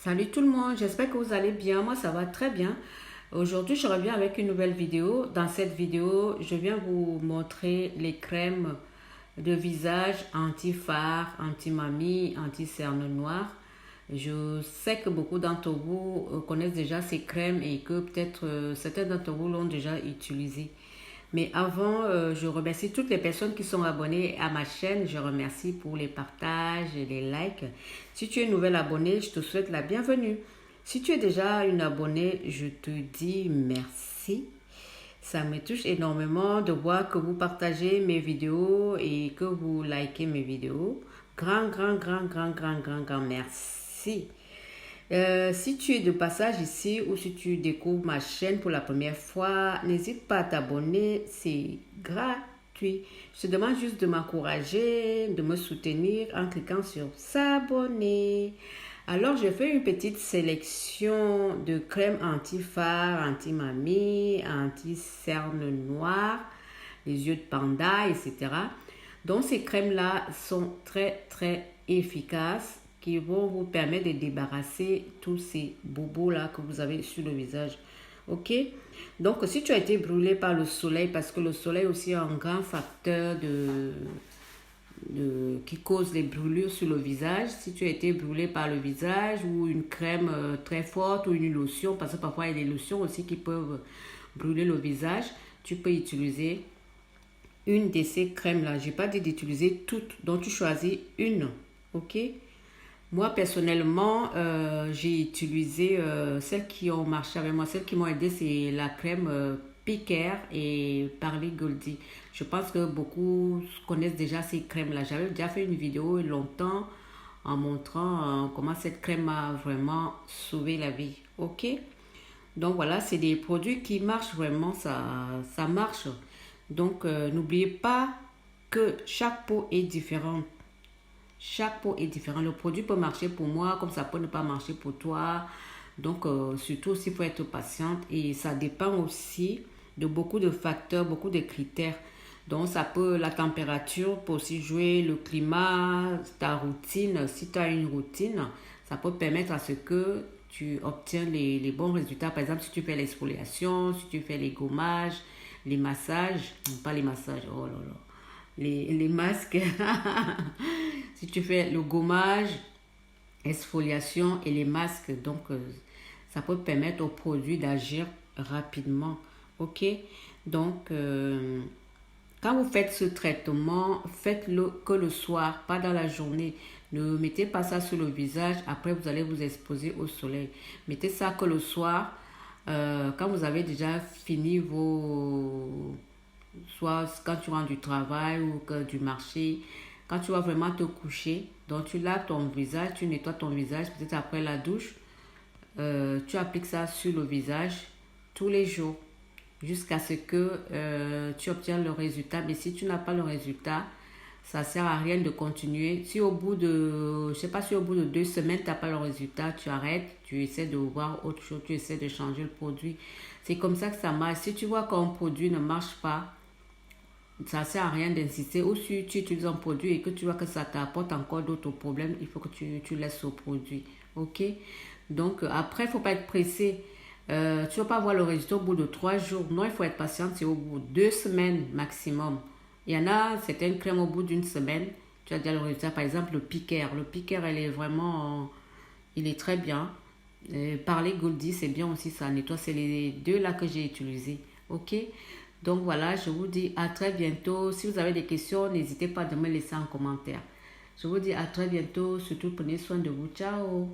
Salut tout le monde, j'espère que vous allez bien. Moi, ça va très bien. Aujourd'hui, je reviens avec une nouvelle vidéo. Dans cette vidéo, je viens vous montrer les crèmes de visage anti-fard, anti-mamie, anti-cerne noire. Je sais que beaucoup d'entre vous connaissent déjà ces crèmes et que peut-être certains d'entre vous l'ont déjà utilisé. Mais avant, je remercie toutes les personnes qui sont abonnées à ma chaîne. Je remercie pour les partages et les likes. Si tu es nouvelle abonnée, je te souhaite la bienvenue. Si tu es déjà une abonnée, je te dis merci. Ça me touche énormément de voir que vous partagez mes vidéos et que vous likez mes vidéos. Grand merci. Si tu es de passage ici ou si tu découvres ma chaîne pour la première fois, n'hésite pas à t'abonner, c'est gratuit. Je te demande juste de m'encourager, de me soutenir en cliquant sur s'abonner. Alors, j'ai fait une petite sélection de crèmes anti-fard, anti-mamie, anti-cerne noire, les yeux de panda, etc. Donc, ces crèmes-là sont très efficaces qui vont vous permettre de débarrasser tous ces bobos-là que vous avez sur le visage. Ok? Donc, si tu as été brûlé par le soleil, parce que le soleil aussi est un grand facteur qui cause les brûlures sur le visage. Si tu as été brûlé par le visage ou une crème très forte ou une lotion, parce que parfois il y a des lotions aussi qui peuvent brûler le visage, tu peux utiliser une de ces crèmes-là. Je n'ai pas dit d'utiliser toutes, donc tu choisis une. Ok? Moi, personnellement, j'ai utilisé celles qui ont marché avec moi. Celles qui m'ont aidé, c'est la crème Picaire et Parley Goldie. Je pense que beaucoup connaissent déjà ces crèmes-là. J'avais déjà fait une vidéo il y a longtemps en montrant comment cette crème m'a vraiment sauvé la vie. Ok? Donc voilà, c'est des produits qui marchent vraiment, ça marche. Donc n'oubliez pas que chaque peau est différente. Chaque peau est différente. Le produit peut marcher pour moi comme ça peut ne pas marcher pour toi. Donc, surtout aussi, il faut être patiente et ça dépend aussi de beaucoup de facteurs, beaucoup de critères. Donc, ça peut, la température peut aussi jouer, le climat, ta routine. Si tu as une routine, ça peut permettre à ce que tu obtiens les bons résultats. Par exemple, si tu fais l'exfoliation, si tu fais les gommages, les massages, non, pas les massages, oh là là, les masques. Si tu fais le gommage, exfoliation et les masques, donc ça peut permettre au produit d'agir rapidement. Ok? Donc, quand vous faites ce traitement, faites-le que le soir, pas dans la journée. Ne mettez pas ça sur le visage, après vous allez vous exposer au soleil. Mettez ça que le soir, quand vous avez déjà fini soit quand tu rentres du travail ou que du marché, quand tu vas vraiment te coucher, donc tu laves ton visage, tu nettoies ton visage, peut-être après la douche, tu appliques ça sur le visage tous les jours jusqu'à ce que tu obtiennes le résultat. Mais si tu n'as pas le résultat, ça ne sert à rien de continuer. Si au bout de, je sais pas si au bout de 2 semaines, tu n'as pas le résultat, tu arrêtes, tu essaies de voir autre chose, tu essaies de changer le produit. C'est comme ça que ça marche. Si tu vois qu'un produit ne marche pas, ça ne sert à rien d'insister. Ou si tu utilises un produit et que tu vois que ça t'apporte encore d'autres problèmes, il faut que tu laisses ce produit. Ok? Donc, après, il ne faut pas être pressé. Tu ne vas pas voir le résultat au bout de 3 jours. Non, il faut être patient. C'est au bout de 2 semaines maximum. Il y en a certaines crèmes au bout d'une semaine. Tu as déjà le résultat. Par exemple, le Picaire. Le Picaire, elle est vraiment... il est très bien. Parler Goldie, c'est bien aussi, ça nettoie. C'est les deux là que j'ai utilisés. Ok? Donc voilà, je vous dis à très bientôt. Si vous avez des questions, n'hésitez pas à me laisser en commentaire. Je vous dis à très bientôt. Surtout, prenez soin de vous. Ciao.